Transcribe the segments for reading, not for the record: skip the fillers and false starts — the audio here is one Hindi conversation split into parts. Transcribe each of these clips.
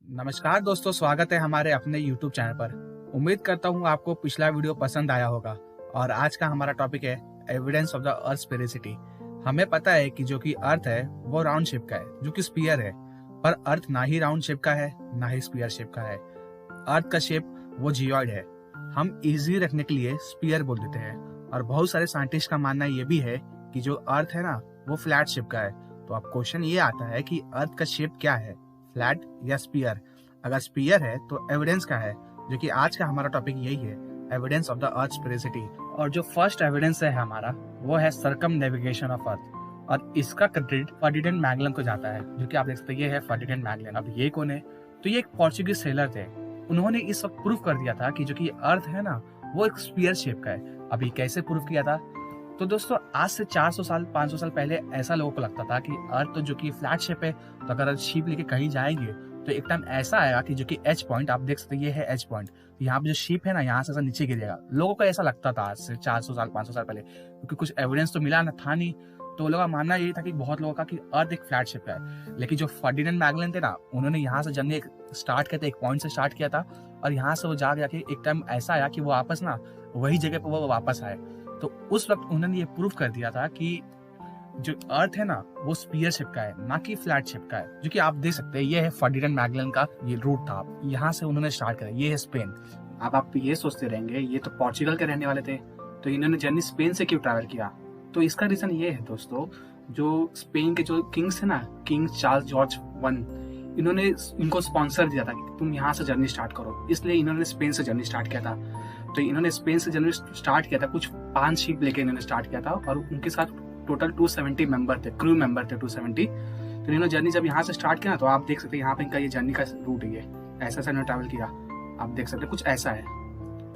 नमस्कार दोस्तों, स्वागत है हमारे अपने YouTube चैनल पर। उम्मीद करता हूँ आपको पिछला वीडियो पसंद आया होगा। और आज का हमारा टॉपिक है evidence of the earth sphericity. हमें पता है कि जो कि अर्थ है वो राउंड शेप का है, जो कि स्फीयर है। पर अर्थ ना ही राउंड शेप का है ना ही स्फीयर शेप का है। अर्थ का शेप वो जियोइड है। हम इजी रखने के लिए स्फीयर बोल देते हैं। और बहुत सारे साइंटिस्ट का मानना ये भी है कि जो अर्थ है ना वो फ्लैट शेप का है। तो अब क्वेश्चन ये आता है कि अर्थ का शेप क्या है, फ्लैट या स्पीयर? अगर स्पीयर है तो एविडेंस का है, जो कि आज का हमारा टॉपिक यही है, evidence of the earth sphericity. और जो फर्स्ट एविडेंस है हमारा वो है सर्कमनेविगेशन ऑफ अर्थ। और इसका क्रेडिट फर्डिनेंड मैगलन को जाता है, जो कि आप देख सकते हैं ये है फर्डिनेंड मैगलन। अब ये कौन है? तो ये एक पोर्चुगीज सेलर थे। उन्होंने इस वक्त प्रूफ कर दिया था कि जो कि अर्थ है ना वो एक स्पीयर शेप का है। अभी कैसे प्रूफ किया था? तो दोस्तों आज से 400 साल 500 साल पहले ऐसा लोगों को लगता था कि अर्थ तो जो कि फ्लैट शेप है, तो अगर शिप लेके कहीं जाएंगे तो एक टाइम ऐसा आएगा कि जो कि एच पॉइंट आप देख सकते हैं, ये है एच पॉइंट। यहाँ पे जो शिप है ना यहाँ से ऐसा नीचे गिरेगा। लोगों को ऐसा लगता था आज से 400 साल 500 साल पहले, क्योंकि कुछ एविडेंस तो मिला ना था नहीं। तो लोगों का मानना यही था कि बहुत लोगों का कि अर्थ एक फ्लैट शेप का है। लेकिन जो फर्डिनेंड मैगलन थे ना, उन्होंने यहाँ से जर्नी स्टार्ट किया था, एक पॉइंट से स्टार्ट किया था। और यहाँ से वो जाके एक टाइम ऐसा आया कि वो वापस ना वही जगह पर वो वापस आए। तो उस वक्त उन्होंने ये प्रूफ कर दिया था कि जो अर्थ है ना वो स्फीयर शेप का है, ना कि फ्लैट शेप का है। जो कि आप देख सकते हैं ये है फर्डिनेंड मैगलन का ये रूट था। यहाँ से उन्होंने स्टार्ट करा, ये है स्पेन। अब आप ये सोचते रहेंगे ये तो पोर्चुगल के रहने वाले थे, तो इन्होंने जर्नी स्पेन से क्यों ट्रैवल किया? तो इसका रीजन ये है दोस्तों, जो स्पेन के जो किंग्स है ना, किंग चार्ल्स जॉर्ज वन, इन्होंने इनको स्पॉन्सर दिया था कि तुम यहाँ से जर्नी स्टार्ट करो। इसलिए इन्होंने स्पेन से जर्नी स्टार्ट किया था। तो इन्होंने स्पेन से जर्नी स्टार्ट किया था, कुछ 5 शिप लेके इन्होंने स्टार्ट किया था। और उनके साथ टोटल 270 मेंबर थे, क्रू मेंबर थे 270। तो इन्होंने जर्नी जब यहाँ से स्टार्ट किया तो आप देख सकते हैं यहाँ पे इनका ये जर्नी का रूट है, ये ऐसा इन्होंने ट्रैवल किया। आप देख सकते हैं कुछ ऐसा है,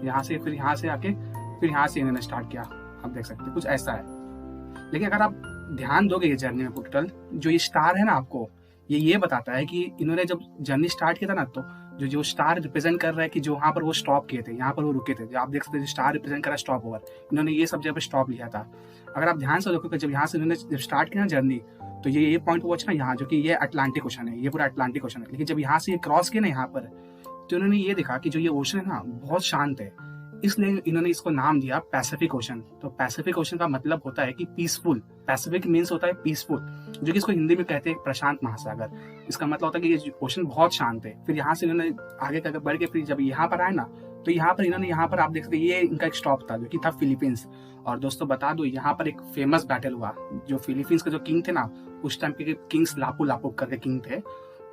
यहाँ से फिर यहाँ से आके फिर यहाँ से इन्होंने स्टार्ट किया। आप देख सकते हैं कुछ ऐसा है। लेकिन अगर आप ध्यान दोगे ये जर्नी में टोटल जो ये स्टार है ना, आपको ये बताता है कि इन्होंने जब जर्नी स्टार्ट किया था ना, तो जो स्टार रिप्रेजेंट कर रहा है कि जो वहाँ पर वो स्टॉप किए थे, यहाँ पर वो रुके थे, जो आप देख सकते हैं स्टार रिप्रेजेंट कर रहा है स्टॉप ओवर, इन्होंने ये सब जगह पे स्टॉप लिया था। अगर आप ध्यान से देखोगे जब यहाँ से इन्होंने जब स्टार्ट किया ना जर्नी, तो ये पॉइंट वॉच ना यहाँ, जो कि ये अटलांटिक ओशन है, ये पूरा अटलांटिक ओशन है। लेकिन जब यहाँ से ये क्रॉस किया ना यहाँ पर, तो इन्होंने ये देखा कि जो ये ओशन है ना बहुत शांत है, इसलिए इन्होंने इसको नाम दिया पैसिफिक ओशन। तो पैसिफिक ओशन का मतलब होता है कि पीसफुल। पैसिफिक मीन्स होता है पीसफुल, जो कि इसको हिंदी में कहते हैं प्रशांत महासागर। इसका मतलब होता है कि ये ओशन बहुत शांत है। फिर यहाँ से इन्होंने आगे बढ़ के फिर जब यहाँ पर आए ना, तो यहाँ पर इन्होंने यहाँ पर आप देख सकते हैं ये इनका एक स्टॉप था, जो कि था फिलीपींस। और दोस्तों बता दो यहाँ पर एक फेमस बैटल हुआ। जो फिलीपींस के जो किंग थे ना, उस टाइम के किंग्स लापू लापू करके किंग थे,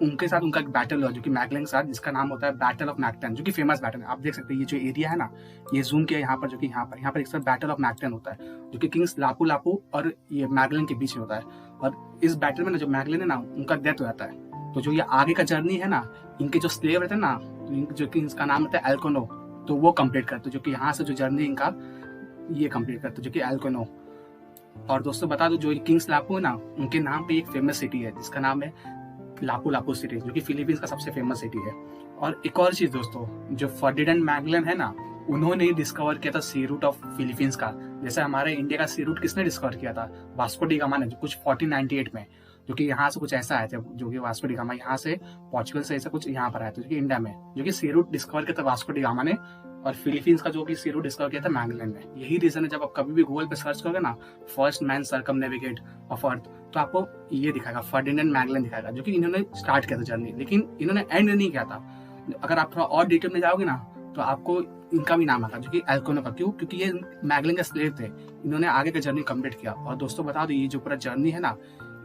उनके साथ उनका एक बैटल हुआ, जो कि मैगलन के साथ, जिसका नाम होता है बैटल ऑफ मैकटन, जो कि फेमस बैटल है। आप देख सकते हैं ये जो एरिया है ना, ये जूम किया यहाँ पर, जो कि यहाँ पर एक साथ बैटल ऑफ मैकटन होता है, जो कि किंग्स लापू लापू और ये मैगलन के बीच में होता है। और इस बैटल में ना जो मैगलन है ना उनका डेथ हो जाता है। तो जो ये आगे का जर्नी है ना, इनके जो स्लेव रहते हैं ना, जो कि इसका नाम होता है एल्कोनो, तो वो कंप्लीट करते, जो कि यहाँ से जो जर्नी इनका ये कंप्लीट करते, जो कि एल्कोनो। और दोस्तों बता दो जो किंग्स लापू है ना, उनके नाम पे एक फेमस सिटी है जिसका नाम है लापू लापू सिटी, जो कि फिलीपींस का सबसे फेमस सिटी है। और एक और चीज दोस्तों, जो फर्डिनेंड मैगलन है ना, उन्होंने ही डिस्कवर किया था सी रूट ऑफ फिलीपींस का। जैसे हमारे इंडिया का सी रूट किसने डिस्कवर किया था? वास्को डी गामा ने, जो कुछ 1498 में, जो कि यहाँ से कुछ ऐसा आए थे, जो कि वास्को डी गामा यहाँ से पोर्चुगल से ऐसा कुछ यहाँ पर आया था, जो कि इंडिया में, जो कि सी रूट डिस्कवर किया था वास्को डी गामा ने। और फिलीपींस का जो कि सी रूट डिस्कवर किया था मैगलन ने। यही रीजन है, जब आप कभी भी गूगल पे सर्च करोगे ना, फर्स्ट मैन सर्कमनेविगेट ऑफ अर्थ, तो आपको ये दिखाएगा, फर्डिनेंड मैगलन दिखाएगा, जो कि इन्होंने स्टार्ट किया था जर्नी। लेकिन इन्होंने एंड नहीं किया था। अगर आप थोड़ा और डिटेल में जाओगे ना, तो आपको इनका भी नाम आता, जो कि एल्कोनो का। क्यों? क्योंकि ये मैगलन के स्लेव थे, इन्होंने आगे का जर्नी कंप्लीट किया। और दोस्तों बता दो ये जो पूरा जर्नी है ना,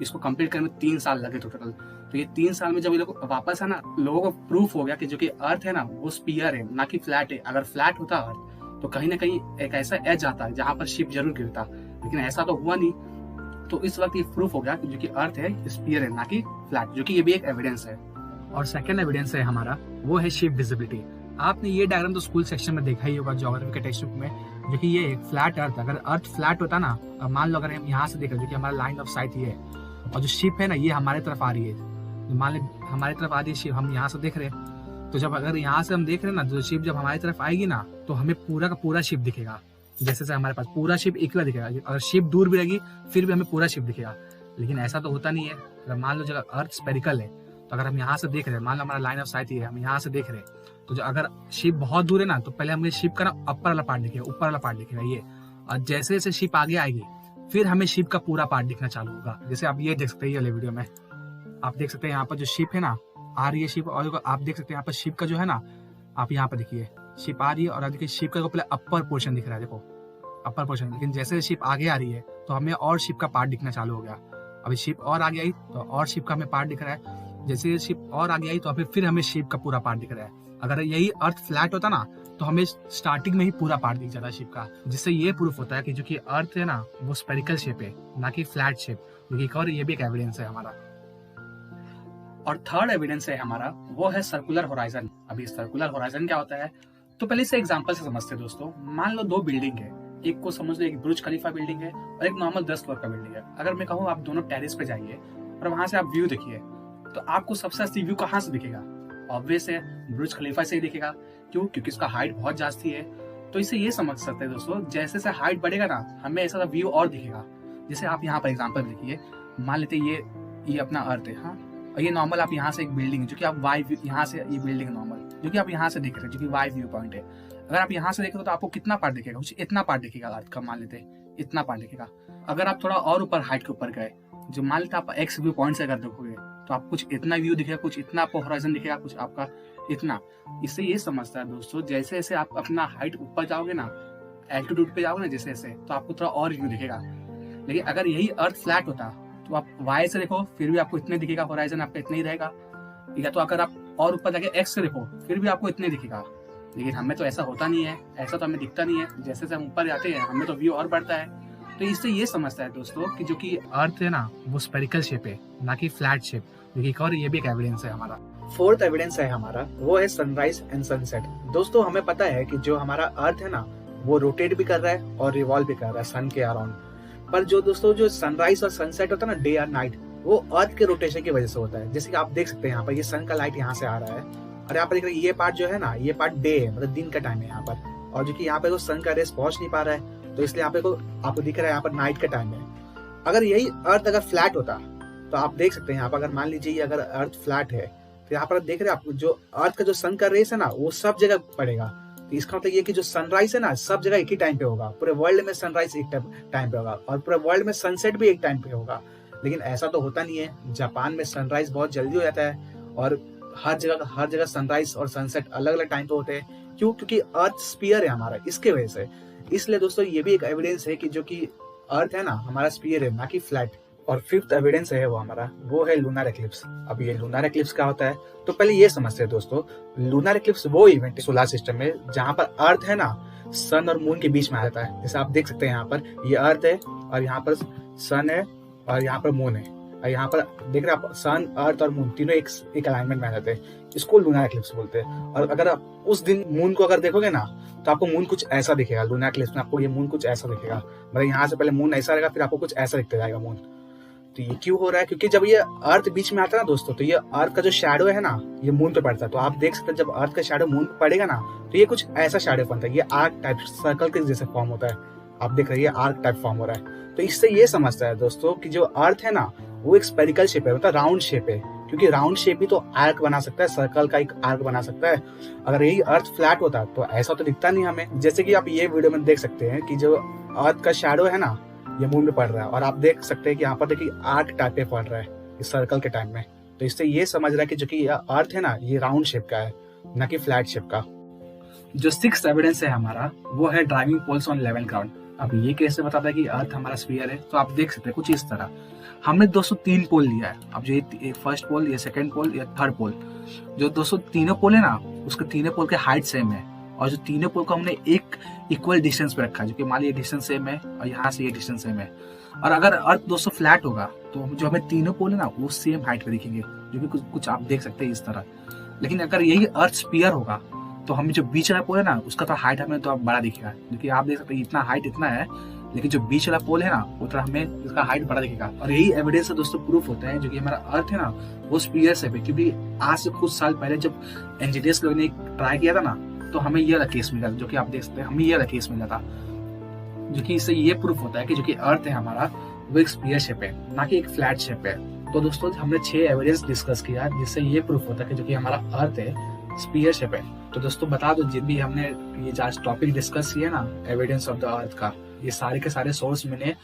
इसको कंप्लीट करने में 3 साल लगे टोटल। तो ये 3 साल में जब ये लोग वापस है ना, लोगों को प्रूफ हो गया कि जो कि अर्थ है ना वो स्पीयर है, ना कि फ्लैट है। अगर फ्लैट होता अर्थ, तो कहीं ना कहीं एक ऐसा एज आता है जहां पर शिप जरूर गिरता, लेकिन ऐसा तो हुआ नहीं। तो इस वक्त ये प्रूफ हो गया कि जो कि अर्थ है स्पीयर है, ना कि फ्लैट, जो कि ये भी एक एविडेंस है। और सेकंड एविडेंस है हमारा, वो है शिप विजिबिलिटी। आपने ये डायग्राम तो स्कूल सेक्शन में देखा ही होगा, ज्योग्राफी के टेक्स्ट बुक में, जो कि ये फ्लैट अर्थ, अगर अर्थ फ्लैट होता ना, मान लो अगर हम यहाँ से देख रहे, जो कि हमारा लाइन ऑफ साइट ये है, और जो शिप है ना ये हमारे तरफ आ रही है, मान लो हमारी तरफ आ रही है शिप, हम यहाँ से देख रहे हैं। तो जब अगर यहाँ से हम देख रहे हैं ना, तो शिप जब हमारी तरफ आएगी ना, तो हमें पूरा का पूरा शिप दिखेगा। जैसे से हमारे पास पूरा शिप इक्वल दिखेगा। अगर शिप दूर भी रहेगी फिर भी हमें पूरा शिप दिखेगा। लेकिन ऐसा तो होता नहीं है। अगर मान लो जब अर्थ स्पेरिकल है, तो अगर हम यहाँ से देख रहे हैं, मान लो हमारा लाइन ऑफ साइट ये है, हम यहाँ से देख रहे हैं, तो जो अगर शिप बहुत दूर है ना, तो पहले हमें शिप का ना अपर वाला पार्ट दिखेगा, ऊपर वाला पार्ट दिखेगा ये, और जैसे जैसे शिप आगे आएगी फिर हमें शिप का पूरा पार्ट दिखना चालू होगा। जैसे आप ये देख सकते हैं, ये वीडियो में आप देख सकते हैं यहाँ पर जो शिप है ना, आ रही है शिप, और आप देख सकते हैं यहाँ पर शिप का जो है ना, आप यहाँ पर देखिए शिप आ रही है, और देखिए शिप का पहले अपर पोर्शन दिख रहा है, देखो अपर पोर्शन। लेकिन जैसे शिप आगे आ रही है तो हमें और शिप का पार्ट दिखना चालू हो गया। अभी शिप और आगे आई तो और शिप का हमें पार्ट दिख रहा है, जैसे शिप और आगे आई तो अभी फिर हमें शिप का पूरा पार्ट दिख रहा है। अगर यही अर्थ फ्लैट होता ना तो हमें स्टार्टिंग में ही पूरा पार्ट दिख जाता है शिप का, जिससे ये प्रूफ होता है कि जो कि अर्थ है ना वो स्फेरिकल शेप है, ना कि फ्लैट शेप। क्योंकि और ये भी एक एविडेंस है हमारा। और थर्ड एविडेंस है हमारा, वो है सर्कुलर होराइजन। अभी सर्कुलर होराइजन क्या होता है, तो पहले इसे एग्जांपल से समझते हैं दोस्तों। मान लो दो बिल्डिंग है, एक को समझ लो एक बुर्ज खलीफा बिल्डिंग है और एक नॉर्मल 10 फ्लोर का बिल्डिंग है। अगर मैं कहूँ आप दोनों टेरेस पे जाइए और वहां से आप व्यू देखिए, तो आपको सबसे असली व्यू कहाँ से दिखेगा? ऑब्वियस है बुर्ज खलीफा से ही दिखेगा। क्यों? क्योंकि उसका हाइट बहुत जास्ती है। तो इसे ये समझ सकते हैं दोस्तों, जैसे जैसे हाइट बढ़ेगा ना हमें ऐसा व्यू और दिखेगा। जैसे आप यहाँ पर एग्जाम्पल देखिए, मान लेते ये अपना अर्थ है, हाँ, और ये नॉर्मल आप यहाँ से एक बिल्डिंग है जो कि आप वाई व्यू, यहाँ से ये बिल्डिंग नॉर्मल जो कि आप यहाँ से देख रहे हैं, जो कि वाई व्यू पॉइंट है। अगर आप यहाँ से देखें तो आपको कितना पार्ट दिखेगा? कुछ इतना पार्ट दिखेगा अर्थ का, मान लेते हैं इतना पार्ट दिखेगा। अगर आप थोड़ा और ऊपर हाइट के ऊपर गए, जो मान लेते आप एक्स व्यू पॉइंट से अगर देखोगे तो आप कुछ इतना व्यू दिखेगा, कुछ इतना आपको होराइजन दिखेगा, कुछ आपका इतना। इससे ये समझता है दोस्तों, जैसे जैसे आप अपना हाइट ऊपर जाओगे ना, एल्टीट्यूड पे जाओगे ना जैसे जैसे, तो आपको थोड़ा और व्यू दिखेगा। लेकिन अगर यही अर्थ फ्लैट होता तो आप वाई से देखो फिर भी आपको इतने दिखेगा, होराइजन आपका इतना ही रहेगा। या तो अगर आप और ऊपर जाके एक्स से देखो फिर भी आपको इतने दिखेगा। लेकिन हमें तो ऐसा होता नहीं है, ऐसा तो हमें दिखता नहीं है। जैसे जैसे हम ऊपर जाते हैं हमें तो व्यू और बढ़ता है। तो इससे ये समझता है दोस्तों कि जो कि अर्थ है ना वो स्फेरिकल शेप है, ना कि फ्लैट शेप। और ये भी एक एविडेंस है हमारा। फोर्थ एविडेंस है हमारा, वो है सनराइज एंड सनसेट। दोस्तों हमें पता है कि जो हमारा अर्थ है ना वो रोटेट भी कर रहा है और रिवॉल्व भी कर रहा है सन के अराउंड। पर जो दोस्तों जो सनराइज और सनसेट होता है ना, डे और नाइट, वो अर्थ के रोटेशन की वजह से होता है। जैसे कि आप देख सकते हैं यहाँ पर ये सन का लाइट यहाँ से आ रहा है, और यहाँ पर देख रहे हैं ये पार्ट जो है ना, ये पार्ट डे है, मतलब दिन का टाइम है यहाँ पर। और जो कि यहाँ पे वो सन का रेस पहुंच नहीं पा रहा है, तो इसलिए यहाँ पे आपको दिख रहा है यहाँ पर नाइट का टाइम है। अगर यही अर्थ अगर फ्लैट होता तो आप देख सकते हैं यहाँ पर, अगर मान लीजिए अगर अर्थ फ्लैट है तो यहाँ पर देख रहे हैं आप, जो अर्थ का जो सन का रेस है ना वो सब जगह पड़ेगा। तो इसका मतलब ये कि जो सनराइज है ना सब जगह एक ही टाइम पे होगा, पूरे वर्ल्ड में सनराइज एक टाइम पे होगा और पूरे वर्ल्ड में सनसेट भी एक टाइम पे होगा। लेकिन ऐसा तो होता नहीं है। जापान में सनराइज बहुत जल्दी हो जाता है और हर जगह सनराइज और सनसेट अलग अलग टाइम पे होते हैं। क्यों? क्योंकि अर्थ स्फीयर है हमारा, इसके वजह से। इसलिए दोस्तों ये भी एक एविडेंस है कि जो कि अर्थ है ना हमारा स्फीयर है, ना कि फ्लैट। और फिफ्थ एविडेंस है वो हमारा, वो है लूनर एक्लिप्स। अब ये लूनर एक्लिप्स क्या होता है, तो पहले ये समझते हैं दोस्तों। लूनर एक्लिप्स वो इवेंट है सोलर सिस्टम में जहाँ पर अर्थ है ना सन और मून के बीच में आ जाता है। जैसे आप देख सकते हैं यहाँ पर ये अर्थ है और यहाँ पर सन है और यहाँ पर मून है, और यहाँ पर देख रहे हैं आप सन, अर्थ और मून तीनों एक अलाइनमेंट में आ जाते हैं। इसको लूनर एक्लिप्स बोलते हैं। और अगर आप उस दिन मून को अगर देखोगे ना तो आपको मून कुछ ऐसा दिखेगा। लूनर एक्लिप्स में आपको ये मून कुछ ऐसा दिखेगा, मतलब यहाँ से पहले मून ऐसा रहेगा फिर आपको कुछ ऐसा दिखते जाएगा मून। तो ये क्यों हो रहा है? क्योंकि जब ये अर्थ बीच में आता है ना दोस्तों, तो ये अर्थ का जो शैडो है ना ये मून पे पड़ता है। तो आप देख सकते हैं जब अर्थ का शैडो मून पे पड़ेगा ना तो ये कुछ ऐसा शैडो बनता है, ये आर्क टाइप सर्कल के जैसे फॉर्म होता है। आप देख रहे हैं ये आर्क टाइप फॉर्म हो रहा है। तो इससे ये समझता है दोस्तों कि जो अर्थ है ना वो एक स्पेरिकल शेप है, मतलब राउंड शेप है। क्योंकि राउंड शेप ही तो आर्क बना सकता है, सर्कल का एक आर्क बना सकता है। अगर यही अर्थ फ्लैट होता तो ऐसा तो दिखता नहीं हमें। जैसे कि आप ये वीडियो में देख सकते हैं कि जो अर्थ का शैडो है ना ये मून में पड़ रहा है, और आप देख सकते हैं कि यहाँ पर देखिए आर्क टाइप पे पड़ रहा है इस सर्कल के टाइम में। तो इससे ये समझ रहा है कि जो कि अर्थ है ना ये राउंड शेप का है, ना कि फ्लैट शेप का। जो सिक्स्थ एविडेंस है हमारा वो है driving poles on level ground. अब ये कैसे बताता है कि अर्थ हमारा स्फीयर है, तो आप देख सकते हैं कुछ इस तरह। हमने 203 पोल लिया है। अब जो ये फर्स्ट पोल, ये सेकंड पोल, ये थर्ड पोल, जो 203 पोल है ना उसके तीनों पोल के हाइट सेम है, और जो तीनों पोल को हमने एक इक्वल डिस्टेंस पे रखा है, जो कि मान लीजिए डिस्टेंस सेम है और यहाँ से ये डिस्टेंस सेम है। और अगर अर्थ दोस्तों फ्लैट होगा तो जो हमें तीनों पोल है ना वो सेम हाइट पे दिखेंगे, जो कि कुछ आप देख सकते हैं इस तरह। लेकिन अगर यही अर्थ स्फीयर होगा तो हमें जो बीच वाला पोल है ना उसका तो हाइट हमें तो बड़ा दिखेगा, क्योंकि आप देख सकते हैं इतना हाइट इतना है, लेकिन जो बीच वाला पोल है ना वो थोड़ा हमें इसका हाइट बड़ा दिखेगा। और यही एविडेंस से दोस्तों प्रूफ होता है जो कि हमारा अर्थ है ना वो स्फीयर शेप है। क्योंकि आज से कुछ साल पहले जब इंजीनियर्स लोगों ने ट्राई किया था ना तो हमें ये वाला केस मिला, जो कि आप देख सकते हैं हमें ये वाला केस मिला था, जो कि इससे ये प्रूफ होता है कि जो कि अर्थ है हमारा वो एक स्फीयर शेप है, ना कि एक फ्लैट शेप है। तो दोस्तों हमने 6 एविडेंस डिस्कस किया जिससे ये प्रूफ होता है कि जो कि हमारा अर्थ है स्फीयर शेप है। तो दोस्तों बता दो, जिन भी हमने ये आज टॉपिक डिस्कस किया ना एविडेंस ऑफ द अर्थ का, ये सारे के सारे सोर्स मैंने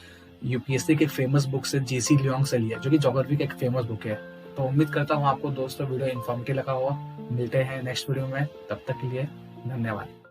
यूपीएससी के फेमस बुक से जीसी लियोंग से लिया, जो कि ज्योग्राफी का एक फेमस बुक है। तो उम्मीद करता हूँ आपको दोस्तों वीडियो इन्फॉर्मेटिव लगा होगा। मिलते हैं नेक्स्ट वीडियो में, तब तक के लिए धन्यवाद।